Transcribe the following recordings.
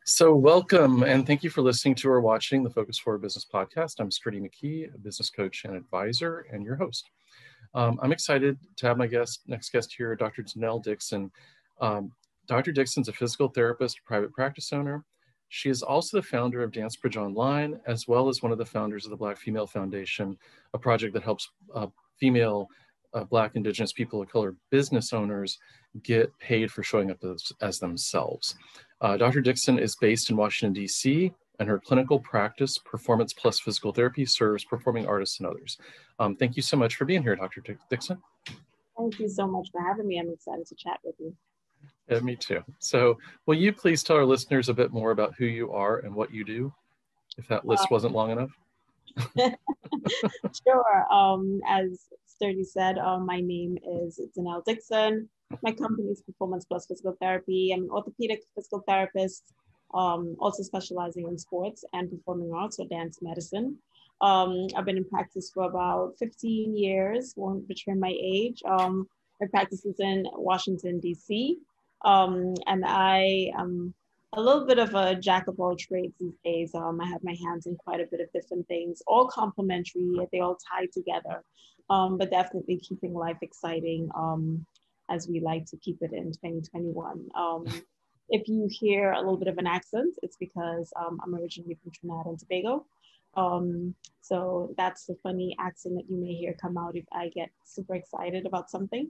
So welcome and thank you for listening to or watching the Focus Forward Business Podcast. I'm Sturdy McKee, a business coach and advisor, and your host. I'm excited to have my next guest here, Dr. Danelle Dickson. Dr. Dixon's a physical therapist, private practice owner. She is also the founder of Dance Bridge Online, as well as one of the founders of the Black Female Foundation, a project that helps female Black, Indigenous, people of color business owners get paid for showing up as themselves. Dr. Dixon is based in Washington, D.C., and her clinical practice, Performance Plus Physical Therapy, serves performing artists and others. Thank you so much for being here, Dr. Dixon. Thank you so much for having me. I'm excited to chat with you. Yeah, me too. So will you please tell our listeners a bit more about who you are and what you do, if that list wasn't long enough? Sure. As Sturdy said, my name is Janelle Dixon. My company is Performance Plus Physical Therapy. I'm an orthopedic physical therapist, also specializing in sports and performing arts or dance medicine. I've been in practice for about 15 years, won't betray my age. My practice is in Washington, D.C. And I am a little bit of a jack of all trades these days. I have my hands in quite a bit of different things, all complementary, they all tie together, but definitely keeping life exciting as we like to keep it in 2021. If you hear a little bit of an accent, it's because I'm originally from Trinidad and Tobago. So that's the funny accent that you may hear come out if I get super excited about something.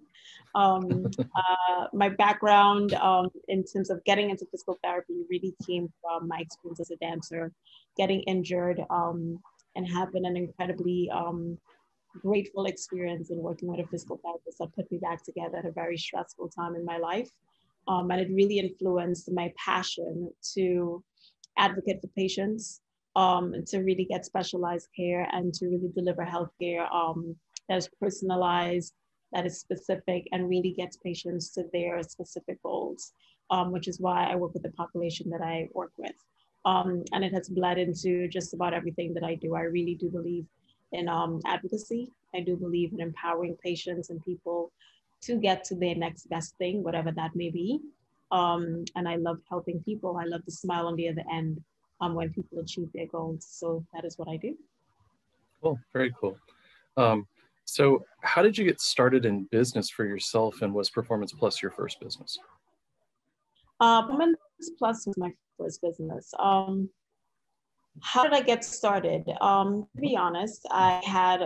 My background in terms of getting into physical therapy really came from my experience as a dancer, getting injured and having an incredibly grateful experience in working with a physical therapist that put me back together at a very stressful time in my life. And it really influenced my passion to advocate for patients, to really get specialized care and to really deliver healthcare that is personalized, that is specific, and really gets patients to their specific goals, which is why I work with the population that I work with. And it has bled into just about everything that I do. I really do believe in advocacy. I do believe in empowering patients and people to get to their next best thing, whatever that may be. And I love helping people. I love the smile on the other end when people achieve their goals. So that is what I do. Cool, very cool. So how did you get started in business for yourself, and was Performance Plus your first business? Performance Plus was my first business. How did I get started? To be honest, I had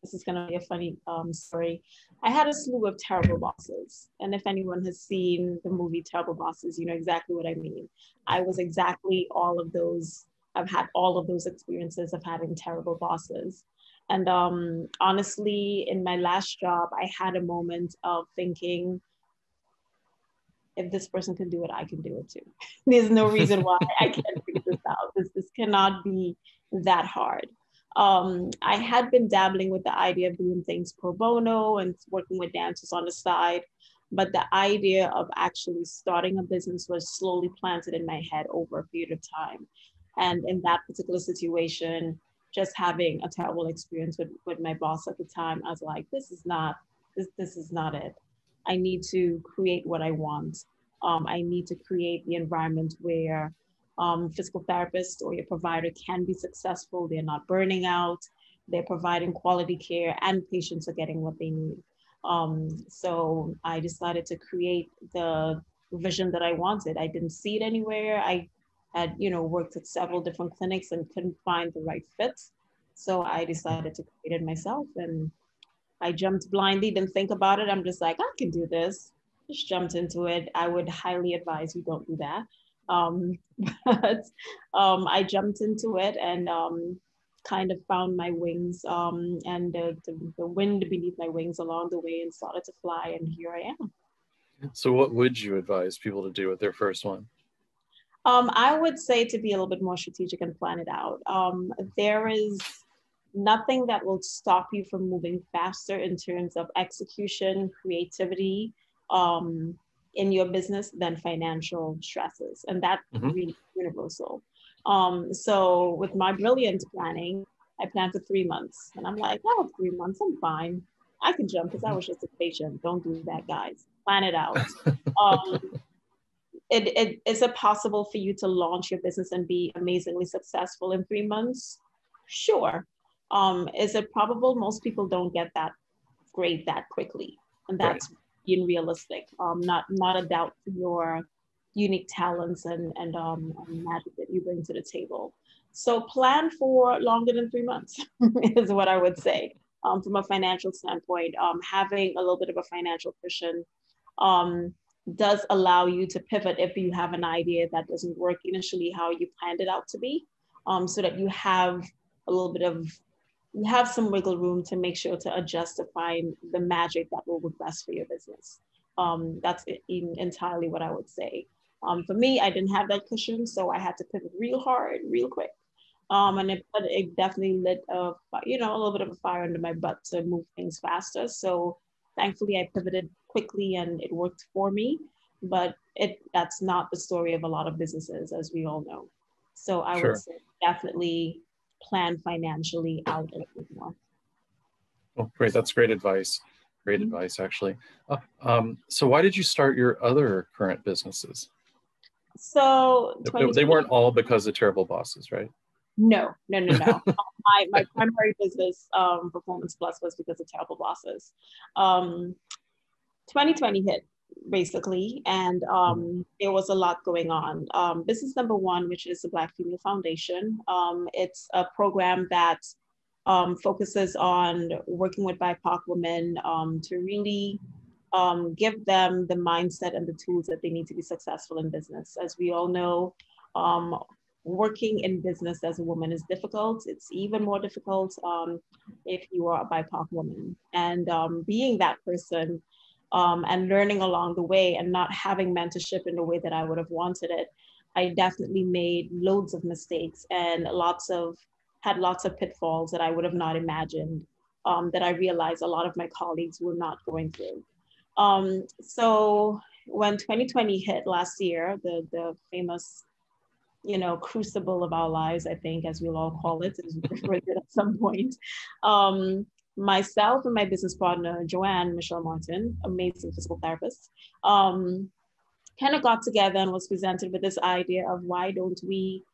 this is gonna be a funny story. I had a slew of terrible bosses. And if anyone has seen the movie Terrible Bosses, you know exactly what I mean. I was exactly all of those. I've had all of those experiences of having terrible bosses. And honestly, in my last job, I had a moment of thinking, if this person can do it, I can do it too. There's no reason why I can't figure this out. This cannot be that hard. I had been dabbling with the idea of doing things pro bono and working with dancers on the side, but the idea of actually starting a business was slowly planted in my head over a period of time. And in that particular situation, just having a terrible experience with my boss at the time, I was like, this is not it. I need to create what I want. I need to create the environment where physical therapists or your provider can be successful. They're not burning out. They're providing quality care, and patients are getting what they need. So I decided to create the vision that I wanted. I didn't see it anywhere. I had, worked at several different clinics and couldn't find the right fit. So I decided to create it myself, and I jumped blindly, didn't think about it. I'm just like, I can do this. Just jumped into it. I would highly advise you don't do that. But I jumped into it and kind of found my wings and the wind beneath my wings along the way and started to fly. And here I am. So what would you advise people to do with their first one? I would say to be a little bit more strategic and plan it out. There is nothing that will stop you from moving faster in terms of execution, creativity in your business than financial stresses. And that's really universal. So with my brilliant planning, I planned for 3 months. And I'm like, oh, 3 months, I'm fine. I can jump because I was just a patient. Don't do that, guys. Plan it out. is it possible for you to launch your business and be amazingly successful in 3 months? Sure. Is it probable? Most people don't get that great that quickly, and that's being realistic. Not a doubt for your unique talents and magic that you bring to the table. So plan for longer than 3 months is what I would say. From a financial standpoint, having a little bit of a financial cushion does allow you to pivot if you have an idea that doesn't work initially how you planned it out to be, so that you have a little bit of, you have some wiggle room to make sure to adjust to find the magic that will work best for your business. That's entirely what I would say. For me, I didn't have that cushion, so I had to pivot real hard, real quick. And it definitely lit a little bit of a fire under my butt to move things faster. So thankfully, I pivoted quickly and it worked for me. But that's not the story of a lot of businesses, as we all know. So I would say definitely plan financially out a little bit more. Oh, great. That's great advice. Great advice, actually. So why did you start your other current businesses? So they weren't all because of terrible bosses, right? No. My primary business, Performance Plus, was because of terrible bosses. 2020 hit, basically, and there was a lot going on. Business number one, which is the Black Female Foundation, it's a program that focuses on working with BIPOC women to really give them the mindset and the tools that they need to be successful in business. As we all know, working in business as a woman is difficult. It's even more difficult if you are a BIPOC woman. And being that person and learning along the way and not having mentorship in the way that I would have wanted it, I definitely made loads of mistakes and had lots of pitfalls that I would have not imagined, that I realized a lot of my colleagues were not going through. So when 2020 hit last year, the famous, crucible of our lives, I think, as we'll all call it, as we refer to it at some point, myself and my business partner, Joanne Michelle Martin, amazing physical therapist, kind of got together and was presented with this idea of why don't we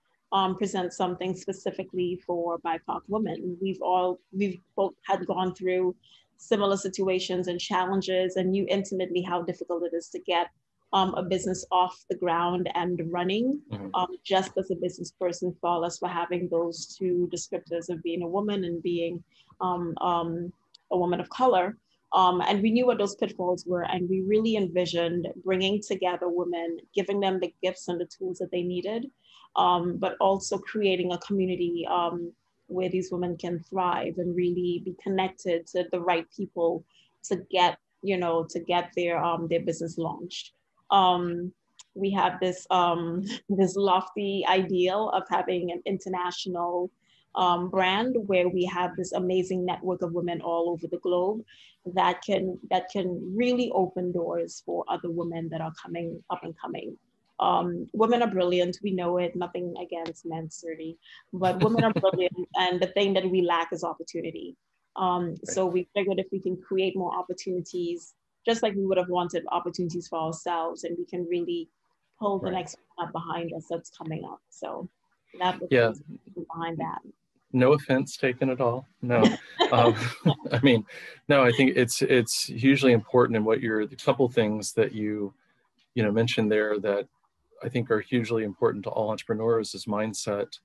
present something specifically for BIPOC women. We've both had gone through similar situations and challenges and knew intimately how difficult it is to get a business off the ground and running, just as a business person, flawless for having those two descriptors of being a woman and being a woman of color. And we knew what those pitfalls were, and we really envisioned bringing together women, giving them the gifts and the tools that they needed, but also creating a community where these women can thrive and really be connected to the right people to get their business launched. We have this this lofty ideal of having an international brand where we have this amazing network of women all over the globe that can really open doors for other women that are coming up and coming. Women are brilliant, we know it, nothing against men, certainly, but women are brilliant, and the thing that we lack is opportunity. So we figured if we can create more opportunities, just like we would have wanted opportunities for ourselves, and we can really pull the next one up behind us that's coming up. So that was behind that. No offense taken at all. No, I mean, no, I think it's hugely important in what the couple things that you mentioned there that I think are hugely important to all entrepreneurs is mindset.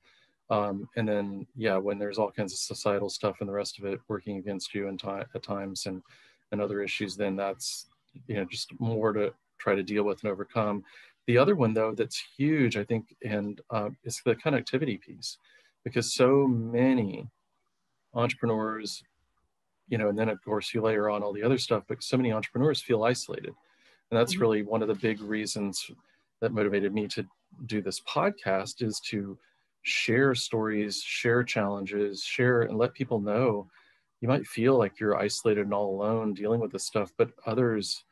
And then, when there's all kinds of societal stuff and the rest of it working against you at times and other issues, then that's, just more to try to deal with and overcome. The other one, though, that's huge, I think, and is the connectivity piece, because so many entrepreneurs, and then of course you layer on all the other stuff, but so many entrepreneurs feel isolated. And that's really one of the big reasons that motivated me to do this podcast, is to share stories, share challenges, share and let people know you might feel like you're isolated and all alone dealing with this stuff, but others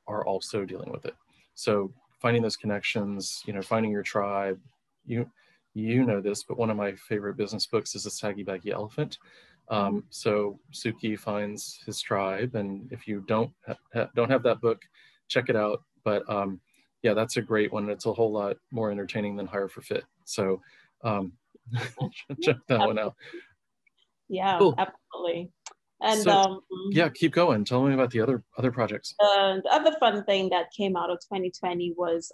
are also dealing with it. So finding those connections, finding your tribe, you know this, but one of my favorite business books is The Saggy Baggy Elephant. So Suki finds his tribe, and if you don't have that book, check it out. But yeah, that's a great one. It's a whole lot more entertaining than Hire for Fit. So um, check that one out. Yeah, Cool. absolutely. And So yeah, keep going. Tell me about the other projects. the other fun thing that came out of 2020 was,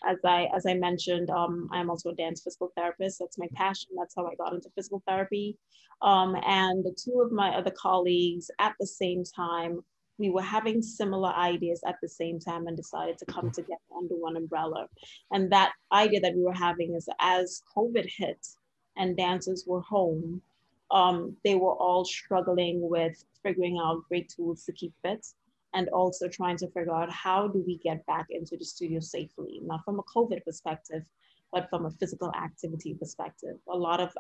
as I mentioned, I'm also a dance physical therapist. That's my passion. That's how I got into physical therapy. And the two of my other colleagues at the same time, we were having similar ideas at the same time and decided to come together under one umbrella. And that idea that we were having is, as COVID hit and dancers were home, they were all struggling with figuring out great tools to keep fit, and also trying to figure out how do we get back into the studio safely, not from a COVID perspective, but from a physical activity perspective. A lot of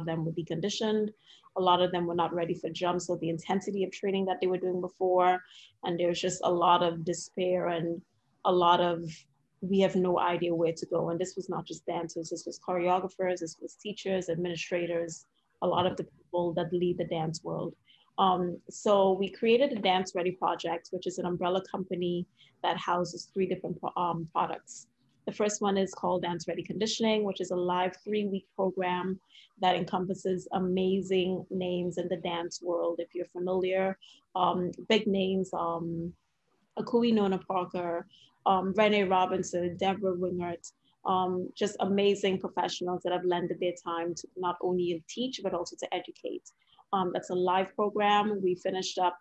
them were deconditioned. A lot of them were not ready for jumps or the intensity of training that they were doing before. And there's just a lot of despair and a lot of, we have no idea where to go. And this was not just dancers, this was choreographers, this was teachers, administrators, a lot of the people that lead the dance world. So we created a Dance Ready project, which is an umbrella company that houses three different products. The first one is called Dance Ready Conditioning, which is a live 3-week program that encompasses amazing names in the dance world. If you're familiar, big names, Akui Nona Parker, Renee Robinson, Deborah Wingert, just amazing professionals that have lended their time to not only teach, but also to educate. That's a live program. We finished up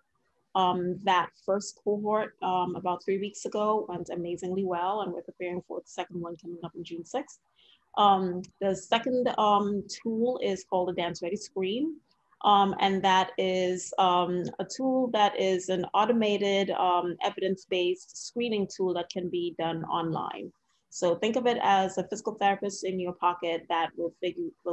that first cohort about 3 weeks ago, went amazingly well, and we're preparing for the second one coming up on June 6th. The second tool is called the Dance Ready Screen. And that is a tool that is an automated evidence-based screening tool that can be done online. So think of it as a physical therapist in your pocket that will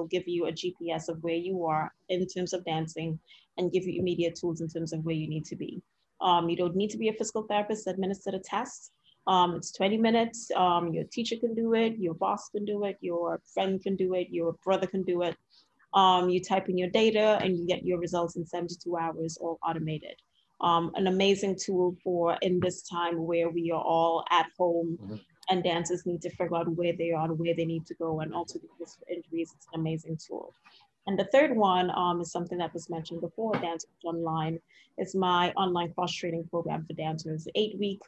give you a GPS of where you are in terms of dancing and give you immediate tools in terms of where you need to be. You don't need to be a physical therapist to administer the test. It's 20 minutes. Your teacher can do it, your boss can do it, your friend can do it, your brother can do it. You type in your data and you get your results in 72 hours, all automated. An amazing tool for in this time where we are all at home and dancers need to figure out where they are and where they need to go, and also because for injuries, it's an amazing tool. And the third one is something that was mentioned before, Dancers Online. It's my online cross-training program for dancers, 8-week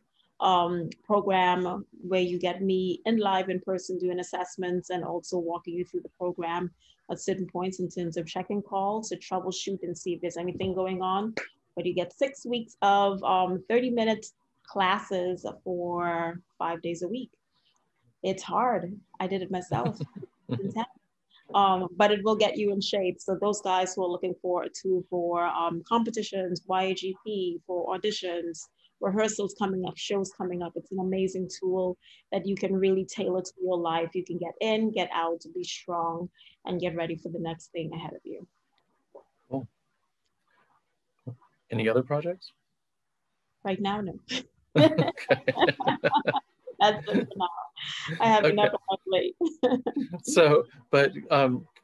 program where you get me in live in person doing assessments and also walking you through the program at certain points in terms of checking calls to troubleshoot and see if there's anything going on. But you get 6 weeks of 30-minute classes for 5 days a week. It's hard. I did it myself. But it will get you in shape. So those guys who are looking for a tool for competitions, YAGP, for auditions, rehearsals coming up, shows coming up, it's an amazing tool that you can really tailor to your life. You can get in, get out, be strong, and get ready for the next thing ahead of you. Cool. Any other projects? Right now, no. That's it for now. I have enough on my plate. So, but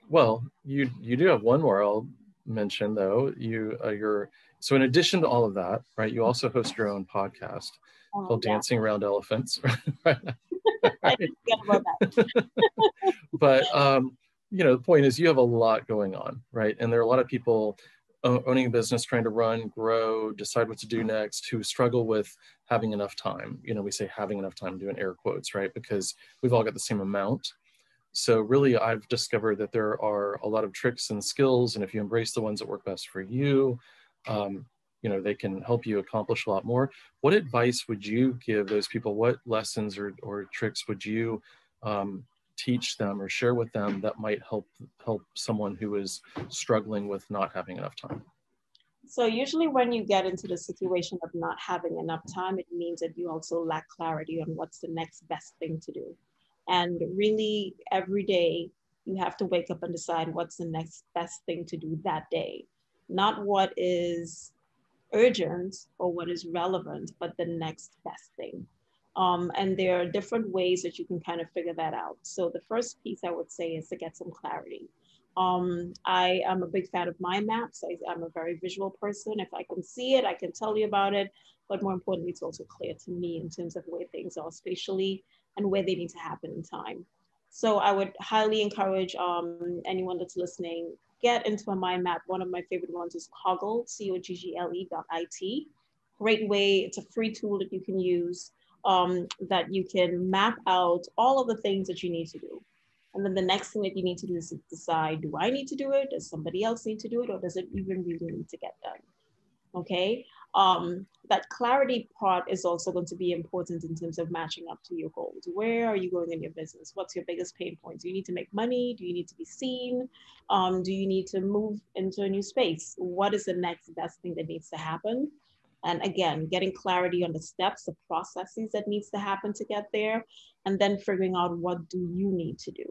well, you do have one more I'll mention though. So in addition to all of that, right? You also host your own podcast called Dancing Around Elephants. Right? I didn't forget about that. But the point is you have a lot going on, right? And there are a lot of people owning a business, trying to run, grow, decide what to do next, who struggle with having enough time. We say having enough time, doing air quotes, right? Because we've all got the same amount. So really, I've discovered that there are a lot of tricks and skills, and if you embrace the ones that work best for you, they can help you accomplish a lot more. What advice would you give those people? What lessons or tricks would you teach them or share with them that might help someone who is struggling with not having enough time? So usually when you get into the situation of not having enough time, it means that you also lack clarity on what's the next best thing to do. And really every day you have to wake up and decide what's the next best thing to do that day. Not what is urgent or what is relevant, but the next best thing. And there are different ways that you can kind of figure that out. So the first piece I would say is to get some clarity. I am a big fan of mind maps. I'm a very visual person. If I can see it, I can tell you about it. But more importantly, it's also clear to me in terms of where things are spatially and where they need to happen in time. So I would highly encourage anyone that's listening, get into a mind map. One of my favorite ones is Coggle, COGGLE.IT. Great way. It's a free tool that you can use that you can map out all of the things that you need to do. And then the next thing that you need to do is decide, do I need to do it? Does somebody else need to do it? Or does it even really need to get done? Okay. That clarity part is also going to be important in terms of matching up to your goals. Where are you going in your business? What's your biggest pain points? Do you need to make money? Do you need to be seen? Do you need to move into a new space? What is the next best thing that needs to happen? And again, getting clarity on the steps, the processes that needs to happen to get there, and then figuring out what do you need to do.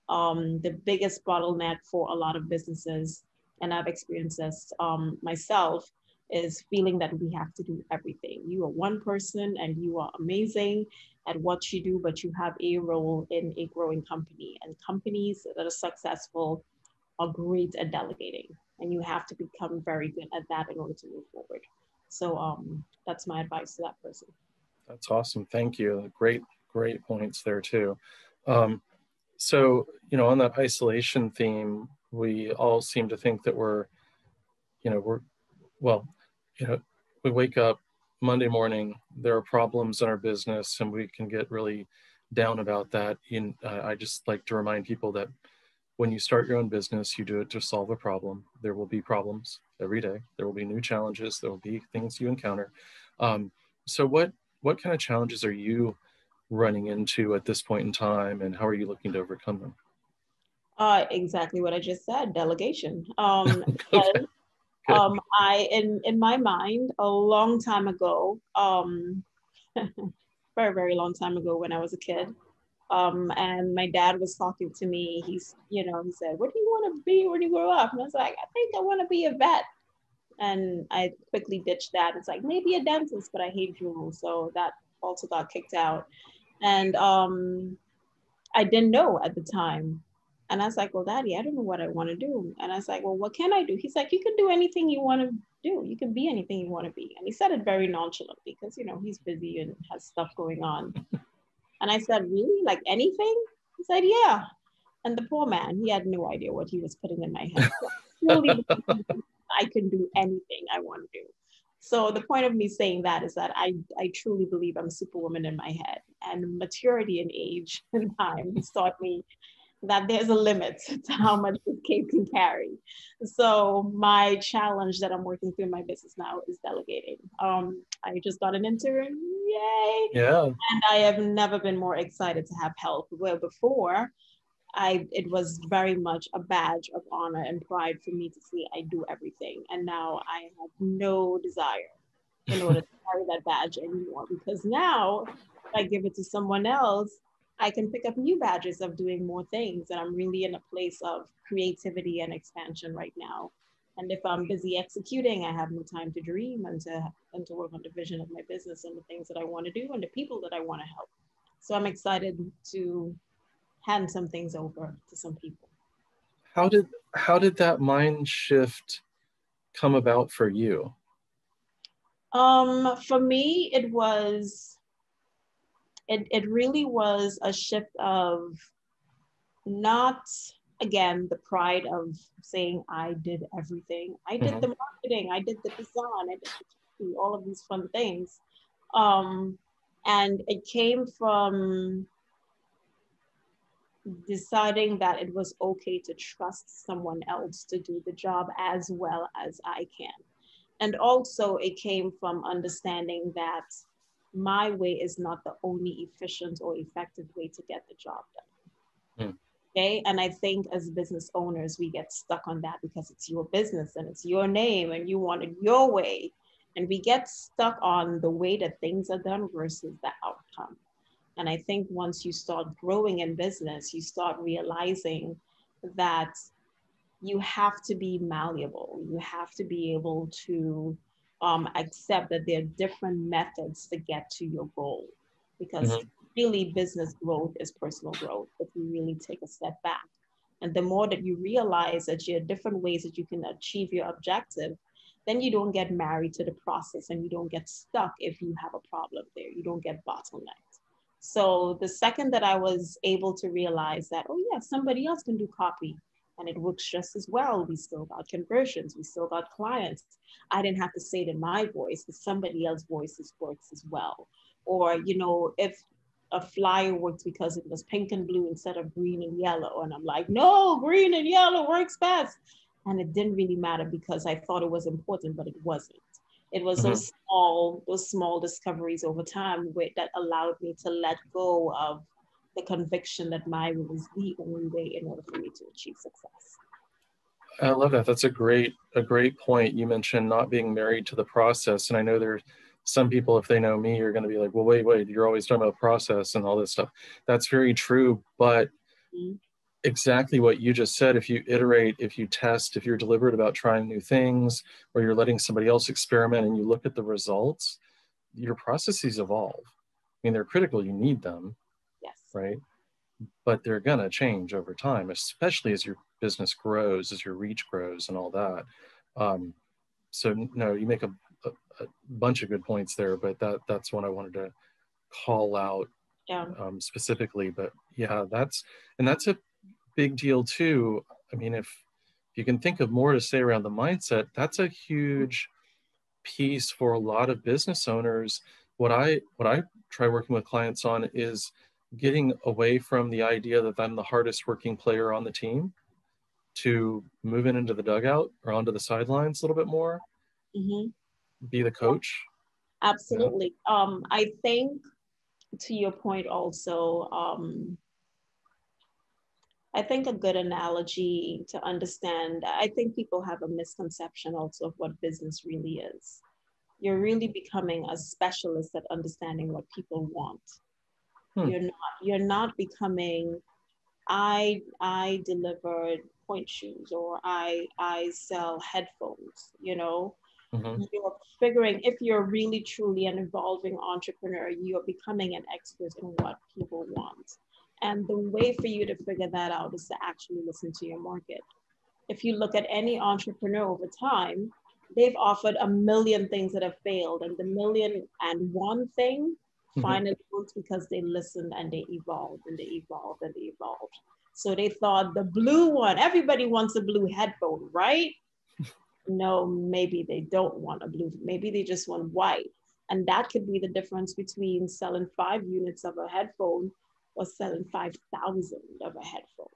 The biggest bottleneck for a lot of businesses, and I've experienced this myself, is feeling that we have to do everything. You are one person and you are amazing at what you do, but you have a role in a growing company. And companies that are successful are great at delegating. And you have to become very good at that in order to move forward. So that's my advice to that person. That's awesome. Thank you. Great points there too. So, on that isolation theme, we all seem to think that we wake up Monday morning, there are problems in our business and we can get really down about that. I just like to remind people that when you start your own business, you do it to solve a problem. There will be problems every day. There will be new challenges. There will be things you encounter. So what kind of challenges are you running into at this point in time, and how are you looking to overcome them? Exactly what I just said, delegation. Okay. In my mind, a long time ago, very, very long time ago when I was a kid, and my dad was talking to me. He said, "What do you want to be when you grow up?" And I was like, "I think I want to be a vet." And I quickly ditched that. It's like, maybe a dentist, but I hate jewels. So that also got kicked out. And I didn't know at the time. And I was like, well, Daddy, I don't know what I want to do. And I was like, well, what can I do? He's like, you can do anything you want to do. You can be anything you want to be. And he said it very nonchalantly because, he's busy and has stuff going on. And I said, really? Like anything? He said, yeah. And the poor man, he had no idea what he was putting in my head. So I can do anything I want to do. So the point of me saying that is that I truly believe I'm superwoman in my head, and maturity and age and time has taught me that there's a limit to how much this cape can carry. So my challenge that I'm working through in my business now is delegating. I just got an intern, yay! Yeah. And I have never been more excited to have help. Where before, it was very much a badge of honor and pride for me to see I do everything. And now I have no desire in order to carry that badge anymore, because now if I give it to someone else, I can pick up new badges of doing more things. And I'm really in a place of creativity and expansion right now. And if I'm busy executing, I have no time to dream and to work on the vision of my business and the things that I want to do and the people that I want to help. So I'm excited to hand some things over to some people. How did that mind shift come about for you? For me, it really was a shift of not, again, the pride of saying I did everything. I did the marketing, I did the design, I did all of these fun things. And it came from deciding that it was okay to trust someone else to do the job as well as I can. And also it came from understanding that my way is not the only efficient or effective way to get the job done. Okay. And I think as business owners, we get stuck on that because it's your business and it's your name and you want it your way. And we get stuck on the way that things are done versus the outcome. And I think once you start growing in business, you start realizing that you have to be malleable. You have to be able to accept that there are different methods to get to your goal, because really business growth is personal growth if you really take a step back. And the more that you realize that there are different ways that you can achieve your objective, then you don't get married to the process and you don't get stuck if you have a problem there. You don't get bottlenecked. So the second that I was able to realize that, oh yeah, somebody else can do copy and it works just as well. We still got conversions, we still got clients. I didn't have to say it in my voice, but somebody else's voice works as well. Or, you know, if a flyer works because it was pink and blue instead of green and yellow. And I'm like, no, green and yellow works best. And it didn't really matter because I thought it was important, but it wasn't. It was those small discoveries over time that allowed me to let go of the conviction that my way was the only way in order for me to achieve success. I love that. That's a great point. You mentioned not being married to the process. And I know there's some people, if they know me, are going to be like, well, wait, you're always talking about process and all this stuff. That's very true. But exactly what you just said, if you iterate, if you test, if you're deliberate about trying new things, or you're letting somebody else experiment and you look at the results, your processes evolve. I mean, they're critical. You need them. Yes. Right. But they're going to change over time, especially as your business grows, as your reach grows and all that. So no, you make a bunch of good points there, but that's what I wanted to call out specifically. But yeah, that's a big deal too. I mean, if you can think of more to say around the mindset, that's a huge piece for a lot of business owners. What I try working with clients on is getting away from the idea that I'm the hardest working player on the team to moving into the dugout or onto the sidelines a little bit more. Be the coach. Absolutely. I think to your point also, I think a good analogy to understand, I think people have a misconception also of what business really is. You're really becoming a specialist at understanding what people want. You're not becoming, I deliver point shoes or I sell headphones, you know. You're figuring, if you're really truly an evolving entrepreneur, you're becoming an expert in what people want. And the way for you to figure that out is to actually listen to your market. If you look at any entrepreneur over time, they've offered a million things that have failed, and the million and one thing finally works because they listened and they evolved and they evolved and they evolved. So they thought the blue one, everybody wants a blue headphone, right? No, maybe they don't want a blue, maybe they just want white. And that could be the difference between selling 5 units of a headphone or selling 5,000 of a headphone.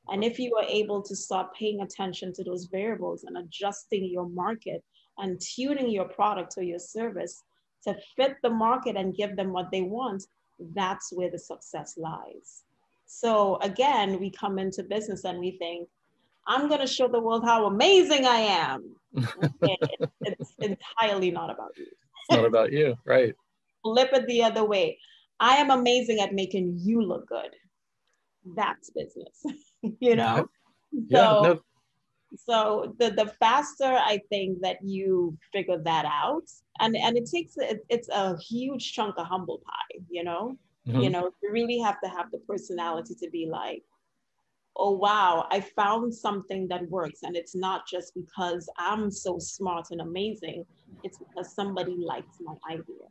And if you are able to start paying attention to those variables and adjusting your market and tuning your product or your service to fit the market and give them what they want, that's where the success lies. So again, we come into business and we think, I'm going to show the world how amazing I am. It's entirely not about you. It's not about you, right? Flip it the other way. I am amazing at making you look good. That's business, you know? So the faster I think that you figure that out, and it takes, it's a huge chunk of humble pie, you know? You know, you really have to have the personality to be like, oh, wow, I found something that works. And it's not just because I'm so smart and amazing. It's because somebody likes my idea.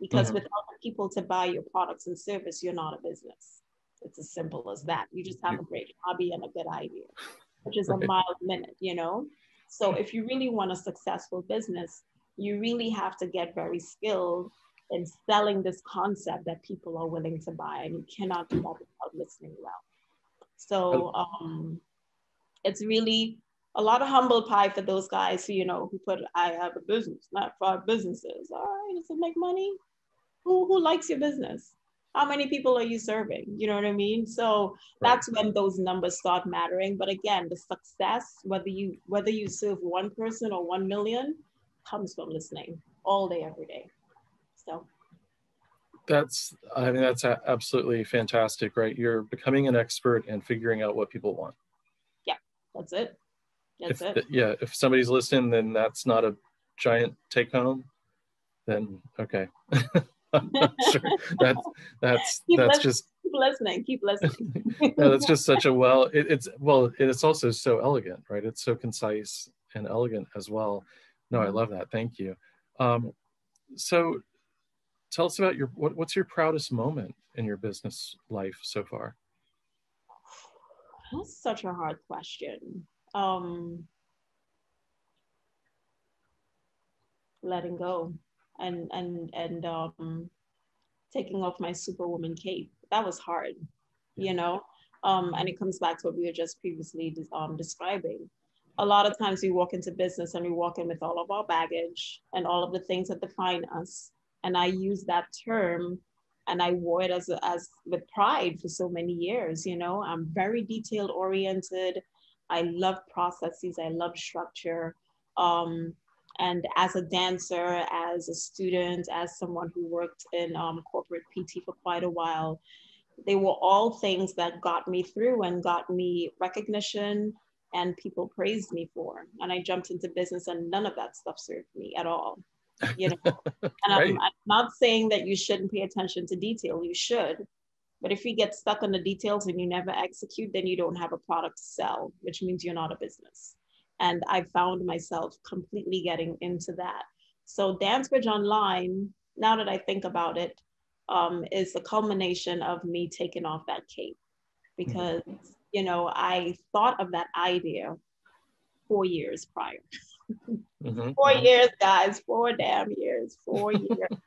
Because without the people to buy your products and service, you're not a business. It's as simple as that. You just have a great hobby and a good idea, which is a mild minute, you know? So if you really want a successful business, you really have to get very skilled in selling this concept that people are willing to buy. And you cannot do that without listening well. So it's really a lot of humble pie for those guys who, you know, who put, I have a business, not 5 businesses. All right, does it make money? Who likes your business? How many people are you serving? You know what I mean? So that's when those numbers start mattering. But again, the success, whether you serve 1 person or 1 million, comes from listening all day, every day. So that's absolutely fantastic, right? You're becoming an expert and figuring out what people want. Yeah, that's it. If somebody's listening, then that's not a giant take home, then okay. I'm not sure. That's just Keep listening, keep listening. No, that's just such a well, it's also so elegant, right? It's so concise and elegant as well. No, I love that. Thank you. So tell us about what's your proudest moment in your business life so far? That's such a hard question. Letting go and taking off my superwoman cape. That was hard, you know? And it comes back to what we were just previously describing. A lot of times we walk into business and we walk in with all of our baggage and all of the things that define us. And I use that term and I wore it as with pride for so many years, you know? I'm very detail oriented. I love processes. I love structure. And as a dancer, as a student, as someone who worked in corporate PT for quite a while, they were all things that got me through and got me recognition and people praised me for. And I jumped into business and none of that stuff served me at all, you know? And Right. I'm not saying that you shouldn't pay attention to detail, you should. But if you get stuck on the details and you never execute, then you don't have a product to sell, which means you're not a business. And I found myself completely getting into that. So DanceBridge Online, now that I think about it, is the culmination of me taking off that cape. Because, you know, I thought of that idea 4 years prior. 4 years, guys, 4 damn years, 4 years.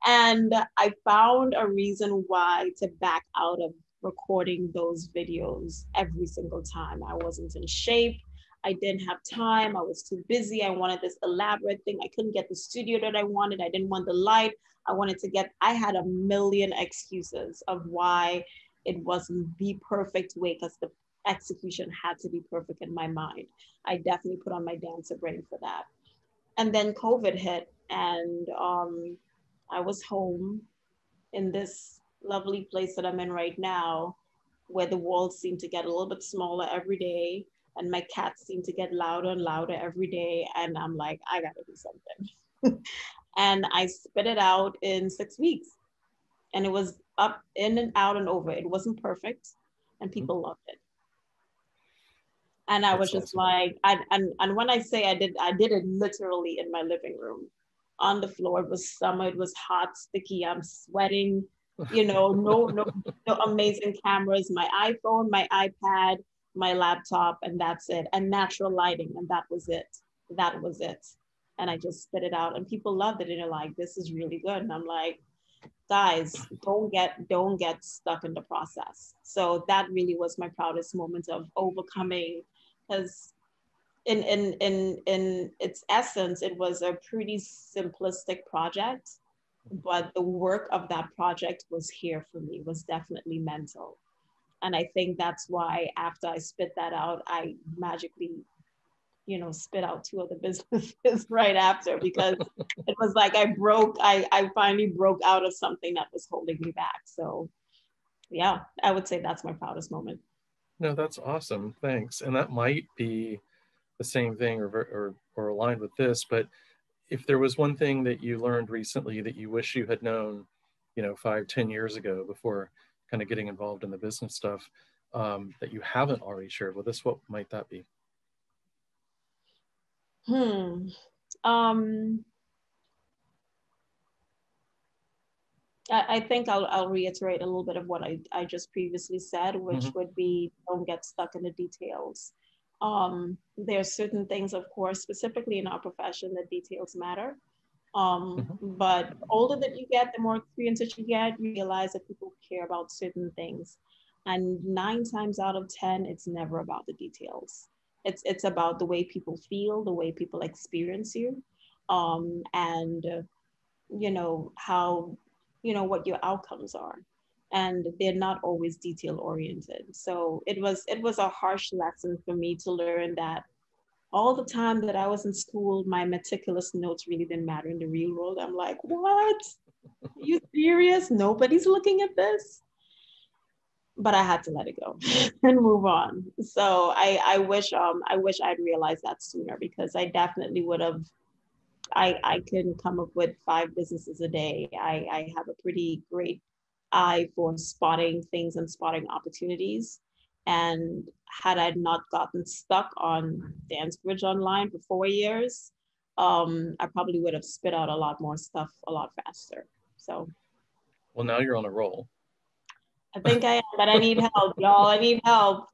And I found a reason why to back out of recording those videos every single time. I wasn't in shape. I didn't have time. I was too busy. I wanted this elaborate thing. I couldn't get the studio that I wanted. I didn't want the light. I had a million excuses of why it wasn't the perfect way because the execution had to be perfect in my mind. I definitely put on my dancer brain for that. And then COVID hit and I was home in this lovely place that I'm in right now, where the walls seem to get a little bit smaller every day, and my cats seem to get louder and louder every day. And I'm like, I gotta do something. And I spit it out in 6 weeks. And it was up, in and out and over. It wasn't perfect, and people loved it. And I was just like, and when I say I did it literally in my living room on the floor. It was summer, it was hot, sticky, I'm sweating, you know, no amazing cameras, my iPhone, my iPad, my laptop, and that's it. And natural lighting, and that was it. That was it. And I just spit it out and people loved it. And they're like, this is really good. And I'm like, guys, don't get stuck in the process. So that really was my proudest moment of overcoming, because in its essence, it was a pretty simplistic project, but the work of that project was here for me, was definitely mental. And I think that's why after I spit that out, I magically, you know, spit out 2 other businesses right after, because it was like I finally broke out of something that was holding me back. So yeah, I would say that's my proudest moment. No, that's awesome. Thanks. And that might be the same thing or aligned with this, but if there was one thing that you learned recently that you wish you had known, you know, 5, 10 years ago before kind of getting involved in the business stuff, that you haven't already shared with us, what might that be? I think I'll reiterate a little bit of what I just previously said, which would be, don't get stuck in the details. There are certain things, of course, specifically in our profession, that details matter. But older that you get, the more experience that you get, you realize that people care about certain things. And 9 times out of 10, it's never about the details. It's about the way people feel, the way people experience you, and you know, how, you know, what your outcomes are. And they're not always detail oriented. So it was a harsh lesson for me to learn that all the time that I was in school, my meticulous notes really didn't matter in the real world. I'm like, what? Are you serious? Nobody's looking at this? But I had to let it go and move on. So I wish I'd realized that sooner, because I definitely would have. I can come up with 5 businesses a day. I have a pretty great eye for spotting things and spotting opportunities. And had I not gotten stuck on Dance Bridge Online for 4 years, I probably would have spit out a lot more stuff a lot faster. So, well, now you're on a roll. I think I am, but I need help, y'all. I need help.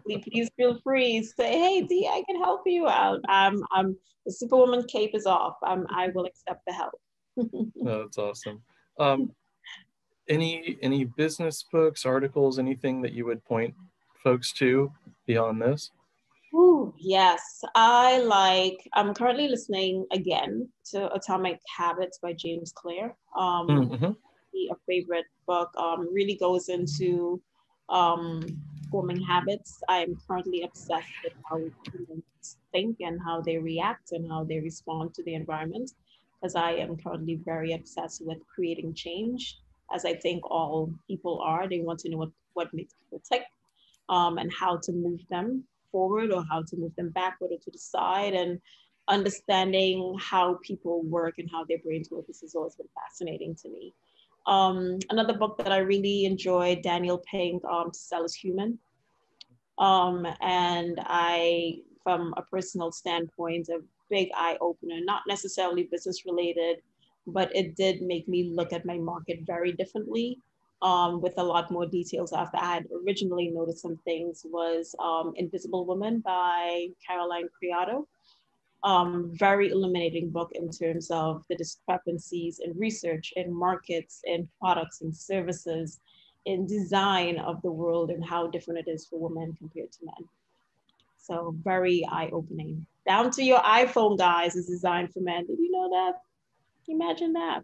Please feel free. Say, hey, D, I can help you out. I'm the Superwoman cape is off. I will accept the help. No, that's awesome. Any business books, articles, anything that you would point folks to beyond this? Ooh, yes. I'm currently listening again to Atomic Habits by James Clear. Mm-hmm. A favorite book, really goes into forming habits. I am currently obsessed with how humans think and how they react and how they respond to the environment, because I am currently very obsessed with creating change, as I think all people are. They want to know what makes people tick, and how to move them forward or how to move them backward or to the side, and understanding how people work and how their brains work. This has always been fascinating to me. Another book that I really enjoyed, Daniel Pink, To Sell is Human. And I, from a personal standpoint, a big eye opener, not necessarily business related, but it did make me look at my market very differently, with a lot more details after I had originally noticed some things. Was Invisible Woman by Caroline Criado. Very illuminating book in terms of the discrepancies in research, in markets, in products and services, in design of the world and how different it is for women compared to men. So very eye-opening. Down to your iPhone, guys, is designed for men. Did you know that? Imagine that.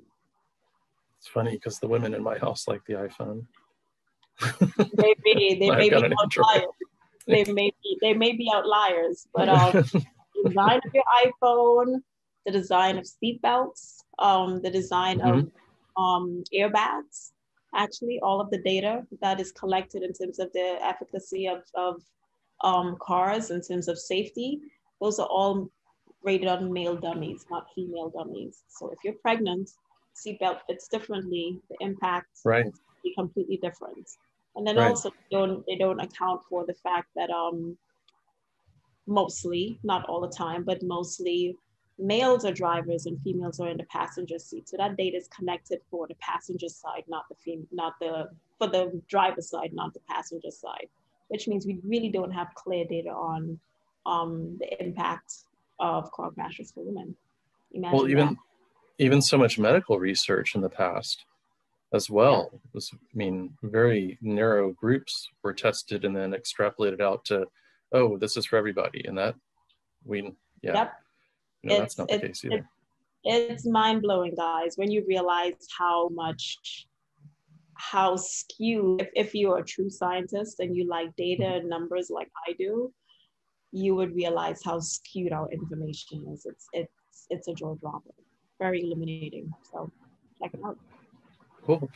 It's funny because the women in my house like the iPhone. They may be outliers. They may be outliers, but the design of your iPhone, the design of seat belts, the design of airbags, actually all of the data that is collected in terms of the efficacy of cars in terms of safety, those are all rated on male dummies, not female dummies. So if you're pregnant, seatbelt fits differently, the impact right. will be completely different. And then right. also they don't account for the fact that mostly, not all the time, but mostly males are drivers and females are in the passenger seat. So that data is connected for the passenger side, for the driver's side, not the passenger side, which means we really don't have clear data on the impact of car crashes for women. Imagine well, even so much medical research in the past as well. Yeah. Was, very narrow groups were tested and then extrapolated out to, oh, this is for everybody. And that Yep. That's not the case either. It's mind-blowing, guys, when you realize how skewed, if you're a true scientist and you like data and numbers like I do, you would realize how skewed our information is. It's a jaw dropper, very illuminating. So check it out. Cool.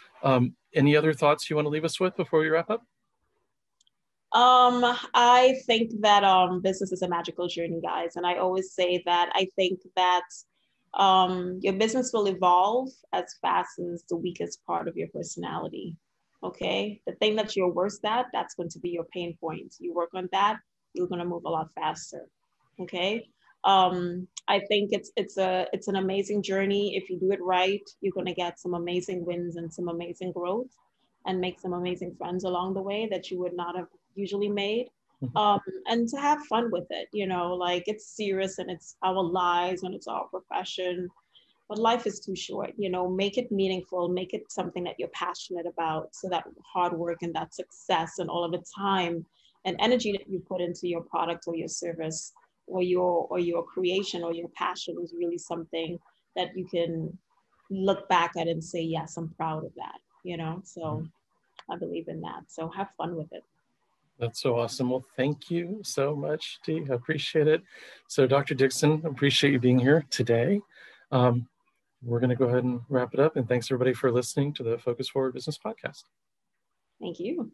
Any other thoughts you want to leave us with before we wrap up? I think that business is a magical journey, guys. And I always say that I think that your business will evolve as fast as the weakest part of your personality. Okay. The thing that you're worst at, that's going to be your pain point. You work on that, you're going to move a lot faster. Okay. I think it's an amazing journey. If you do it right, you're going to get some amazing wins and some amazing growth, and make some amazing friends along the way that you would not have usually made. And to have fun with it, like it's serious and it's our lives and it's our profession, but life is too short, make it meaningful, make it something that you're passionate about, so that hard work and that success and all of the time and energy that you put into your product or your service or your creation or your passion is really something that you can look back at and say, yes, I'm proud of that, so I believe in that. So have fun with it. That's so awesome. Well, thank you so much, Dee. I appreciate it. So Dr. Dixon, appreciate you being here today. We're going to go ahead and wrap it up. And thanks everybody for listening to the Focus Forward Business Podcast. Thank you.